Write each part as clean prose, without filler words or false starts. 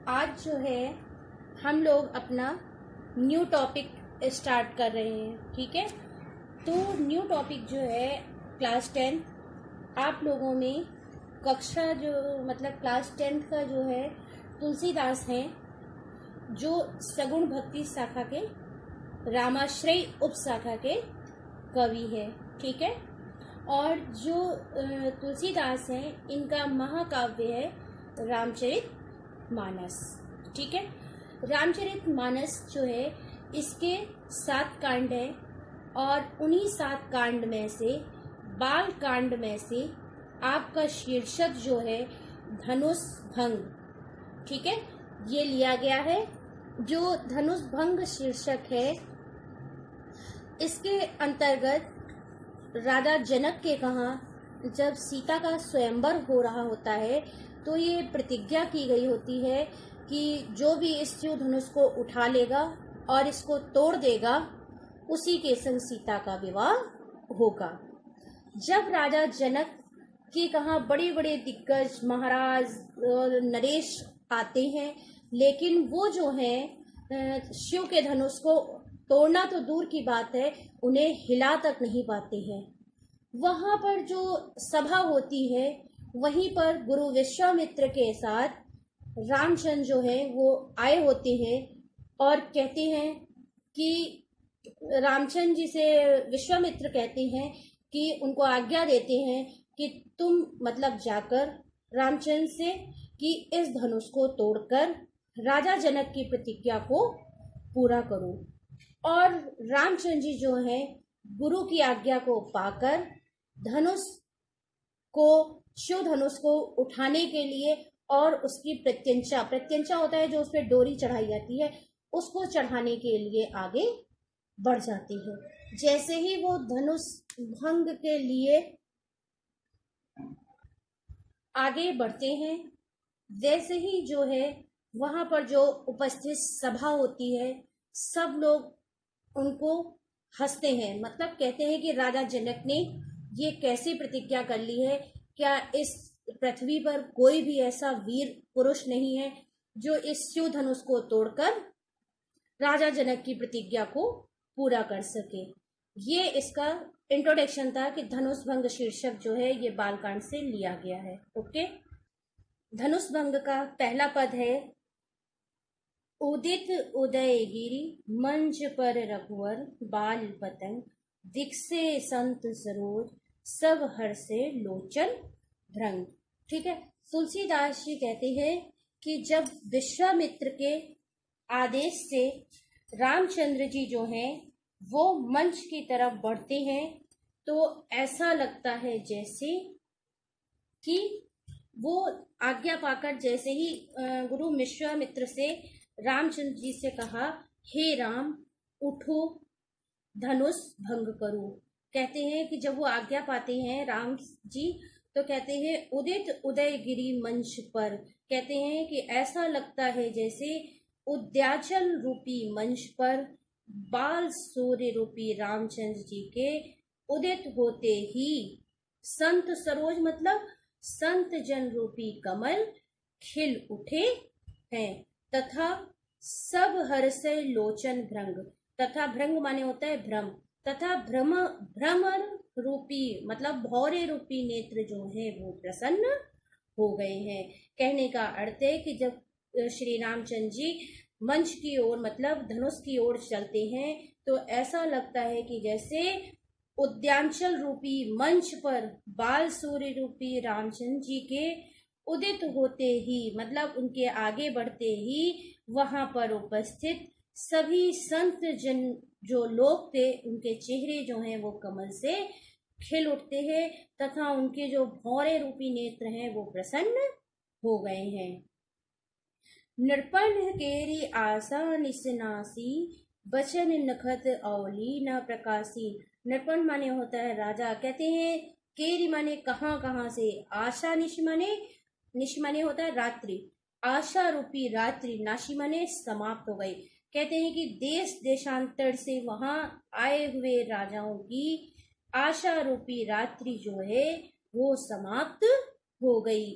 आज जो है हम लोग अपना न्यू टॉपिक स्टार्ट कर रहे हैं। ठीक है, तो न्यू टॉपिक जो है क्लास 10 आप लोगों में कक्षा जो मतलब क्लास 10 का जो है तुलसीदास हैं, जो सगुण भक्ति शाखा के रामाश्रय उप शाखा के कवि है। ठीक है, और जो तुलसीदास हैं इनका महाकाव्य है रामचरित मानस। ठीक है, रामचरित मानस जो है इसके 7 कांड हैं और उन्हीं 7 कांड में से बाल कांड में से आपका शीर्षक जो है धनुष भंग। ठीक है, ये लिया गया है। जो धनुष भंग शीर्षक है इसके अंतर्गत राजा जनक के कहाँ जब सीता का स्वयंवर हो रहा होता है तो ये प्रतिज्ञा की गई होती है कि जो भी इस शिव धनुष को उठा लेगा और इसको तोड़ देगा उसी के संग सीता का विवाह होगा। जब राजा जनक के कहाँ बड़े बड़े दिग्गज महाराज और नरेश आते हैं, लेकिन वो जो हैं शिव के धनुष को तोड़ना तो दूर की बात है, उन्हें हिला तक नहीं पाते हैं। वहाँ पर जो सभा होती है वहीं पर गुरु विश्वामित्र के साथ रामचंद्र जो है वो आए होते हैं और कहते हैं कि रामचंद्र जी से विश्वामित्र कहते हैं कि उनको आज्ञा देते हैं कि तुम मतलब जाकर रामचंद्र से कि इस धनुष को तोड़कर राजा जनक की प्रतिज्ञा को पूरा करो। और रामचंद्र जी जो है गुरु की आज्ञा को पाकर धनुष को शिव धनुष को उठाने के लिए और उसकी प्रत्यंचा होता है जो उस पर डोरी चढ़ाई जाती है, उसको चढ़ाने के लिए आगे बढ़ जाती है। जैसे ही वो धनुष भंग के लिए आगे बढ़ते हैं, वैसे ही जो है वहां पर जो उपस्थित सभा होती है सब लोग उनको हंसते हैं, मतलब कहते हैं कि राजा जनक ने ये कैसी प्रतिज्ञा कर ली है, क्या इस पृथ्वी पर कोई भी ऐसा वीर पुरुष नहीं है जो इस शिव धनुष को तोड़कर राजा जनक की प्रतिज्ञा को पूरा कर सके। ये इसका इंट्रोडक्शन था कि धनुष भंग शीर्षक जो है ये बालकांड से लिया गया है। ओके, धनुष भंग का पहला पद है उदित उदयगिरि मंच पर रघुवर बाल पतंग दिखसे संत सरोज सब हर्षे लोचन भ्रंग। ठीक है, तुलसीदास जी कहते हैं कि जब विश्वामित्र के आदेश से रामचंद्र जी जो हैं वो मंच की तरफ बढ़ते हैं तो ऐसा लगता है जैसे कि वो आज्ञा पाकर जैसे ही गुरु विश्वामित्र से रामचंद्र जी से कहा, हे राम उठो धनुष भंग करो। कहते हैं कि जब वो आज्ञा पाते हैं राम जी तो कहते हैं उदित उदयगिरि मंच पर, कहते हैं कि ऐसा लगता है जैसे उद्याचल रूपी मंच पर बाल सूर्य रूपी रामचंद्र जी के उदित होते ही संत सरोज मतलब संत जन रूपी कमल खिल उठे हैं तथा सब हर्षय लोचन भ्रंग, तथा भ्रंग माने होता है भ्रम, तथा भ्रमर रूपी मतलब भौरे रूपी नेत्र जो है वो प्रसन्न हो गए हैं। कहने का अर्थ है कि जब श्री रामचंद्र जी मंच की ओर मतलब धनुष की ओर चलते हैं तो ऐसा लगता है कि जैसे उद्यांचल रूपी मंच पर बाल सूर्य रूपी रामचंद्र जी के उदित होते ही मतलब उनके आगे बढ़ते ही वहां पर उपस्थित सभी संत जन जो लोग थे उनके चेहरे जो हैं वो कमल से खिल उठते हैं तथा उनके जो भौरे रूपी नेत्र हैं वो प्रसन्न हो गए हैं। नृपन केरी आशा निसनासी बचन नखत औली न प्रकाशी। नृपन माने होता है राजा, कहते हैं केरी माने कहाँ कहाँ से, आशा निश माने होता है रात्रि, आशा रूपी रात्रि नाशी माने समाप्त हो गई। कहते हैं कि देश देशांतर से वहां आए हुए राजाओं की आशा रूपी रात्रि जो है वो समाप्त हो गई।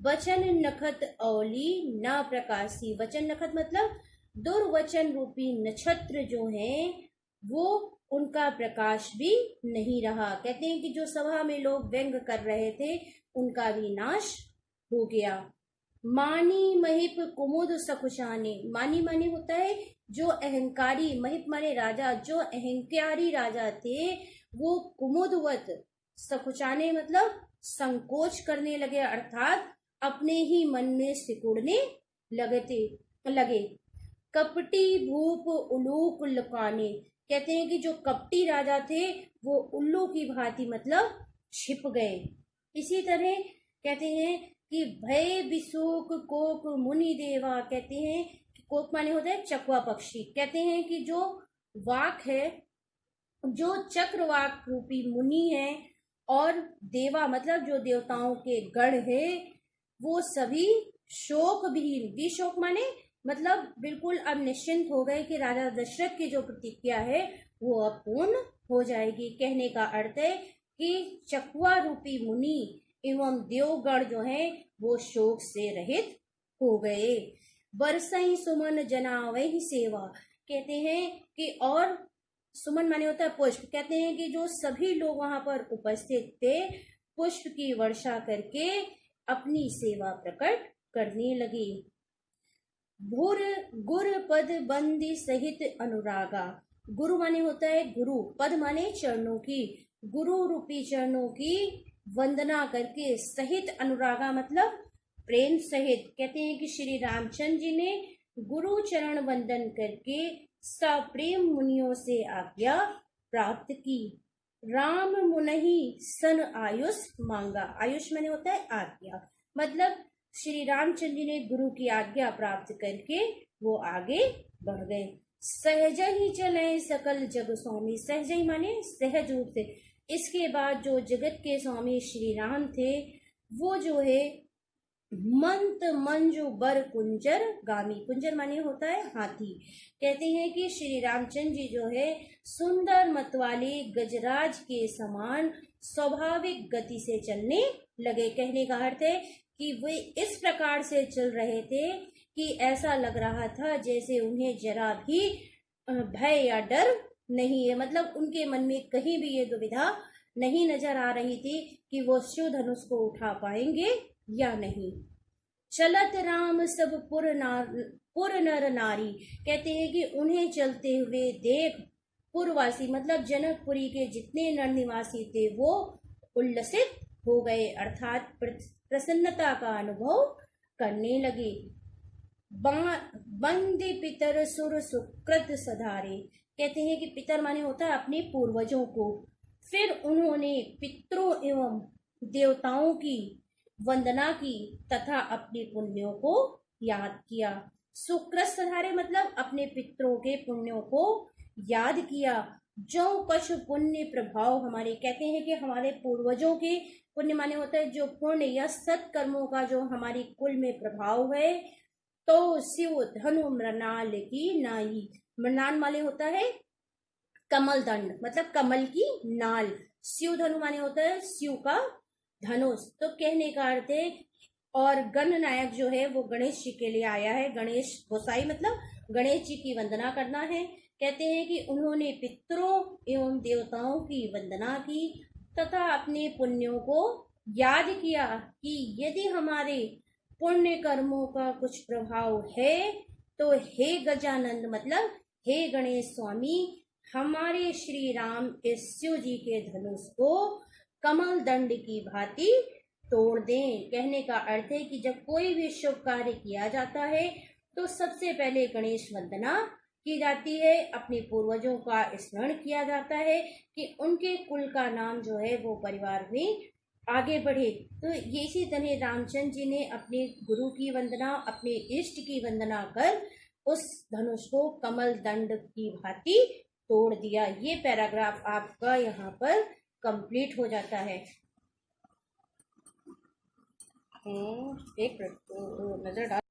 वचन नखत औली न प्रकाशी। वचन नखत मतलब दुर्वचन रूपी नक्षत्र जो है वो उनका प्रकाश भी नहीं रहा। कहते हैं कि जो सभा में लोग व्यंग कर रहे थे उनका भी नाश हो गया। मानी महिप कुमुद सकुचाने। मानी मानी होता है जो अहंकारी, महिप माने राजा, जो अहंकारी राजा थे वो कुमुदवत, सकुचाने मतलब संकोच करने लगे, अर्थात अपने ही मन में सिकुड़ने लगे। कपटी भूप उल्लूक लुकाने। कहते हैं कि जो कपटी राजा थे वो उल्लू की भांति मतलब छिप गए। इसी तरह कहते हैं कि भय विशोक कोक मुनि देवा। कहते हैं कि कोक माने होता है चकवा पक्षी। कहते हैं कि जो वाक है, जो चक्रवाक रूपी मुनि है और देवा मतलब जो देवताओं के गण है, वो सभी शोक विहीन, विशोक माने मतलब बिल्कुल अब निश्चिंत हो गए कि राजा दशरथ की जो प्रतिज्ञा है वो अब पूर्ण हो जाएगी। कहने का अर्थ है कि चकवा रूपी मुनि एवं देवगण जो है वो शोक से रहित हो गए। बरसई सुमन जनावहि सेवा। कहते हैं कि और सुमन माने होता है पुष्प। कहते हैं कि जो सभी लोग वहां पर उपस्थित थे पुष्प की वर्षा करके अपनी सेवा प्रकट करने लगी। भूर गुर पद बंदी सहित अनुरागा। गुरु माने होता है गुरु, पद माने चरणों की, गुरु रूपी चरणों की वंदना करके, सहित अनुरागा मतलब प्रेम सहित। कहते हैं कि श्री रामचंद्र जी ने गुरु चरण वंदन करके सप्रेम मुनियों से आज्ञा प्राप्त की। राम मुनहि सन आयुष मांगा। आयुष माने होता है आज्ञा, मतलब श्री रामचंद्र जी ने गुरु की आज्ञा प्राप्त करके वो आगे बढ़ गए। सहज ही चले सकल जग स्वामी। सहज ही माने सहज रूप से। इसके बाद जो जगत के स्वामी श्री राम थे वो जो है मंत मंजू बर कुंजर गामी। कुंजर माने होता है हाथी। कहते हैं कि श्री रामचंद्र जी जो है सुंदर मतवाले गजराज के समान स्वाभाविक गति से चलने लगे। कहने का अर्थ है कि वे इस प्रकार से चल रहे थे कि ऐसा लग रहा था जैसे उन्हें जरा भी भय या डर नहीं है, मतलब उनके मन में कहीं भी ये दुविधा नहीं नजर आ रही थी कि वो शिव धनुष को उठा पाएंगे या नहीं। चलत राम सब पुर नर नारी। कहते हैं कि उन्हें चलते हुए देख पुरवासी मतलब जनकपुरी के जितने नर निवासी थे वो उल्लसित हो गए, अर्थात प्रसन्नता का अनुभव करने लगे। बंदे पितर सुर सुकृत सधारे। कहते हैं कि पितर माने होता है अपने पूर्वजों को। फिर उन्होंने पितरों एवं देवताओं की वंदना की तथा अपने पुण्यों को याद किया। सुकृत सधारे मतलब अपने पितरों के पुण्यों को याद किया। जो कछु पुण्य प्रभाव हमारे। कहते हैं कि हमारे पूर्वजों के पुण्य माने होता है जो पुण्य या सत्कर्मों का जो हमारी कुल में प्रभाव है। तो शिव धनु मृणाल की नाई। मृणाल माने होता है कमल दंड मतलब कमल की नाल। शिव धनु माने होता है शिव का धनुष। तो कहने का अर्थ है और गणनायक जो है वो गणेश जी के लिए आया है। गणेश गोसाई मतलब गणेश जी की वंदना करना है। कहते हैं कि उन्होंने पितरों एवं देवताओं की वंदना की तथा अपने पुण्यों को याद किया कि यदि हमारे पुण्य कर्मों का कुछ प्रभाव है तो हे गजानंद मतलब हे गणेश स्वामी हमारे श्री राम इस शिव जी के धनुष को कमल दंड की भांति तोड़ दें। कहने का अर्थ है कि जब कोई भी शुभ कार्य किया जाता है तो सबसे पहले गणेश वंदना की जाती है, अपने पूर्वजों का स्मरण किया जाता है कि उनके कुल का नाम जो है वो परिवार में आगे बढ़े। तो ये इसी तरह रामचंद्र जी ने अपने गुरु की वंदना, अपने इष्ट की वंदना कर उस धनुष को कमल दंड की भांति तोड़ दिया। ये पैराग्राफ आपका यहाँ पर कंप्लीट हो जाता है। एक नजर डाल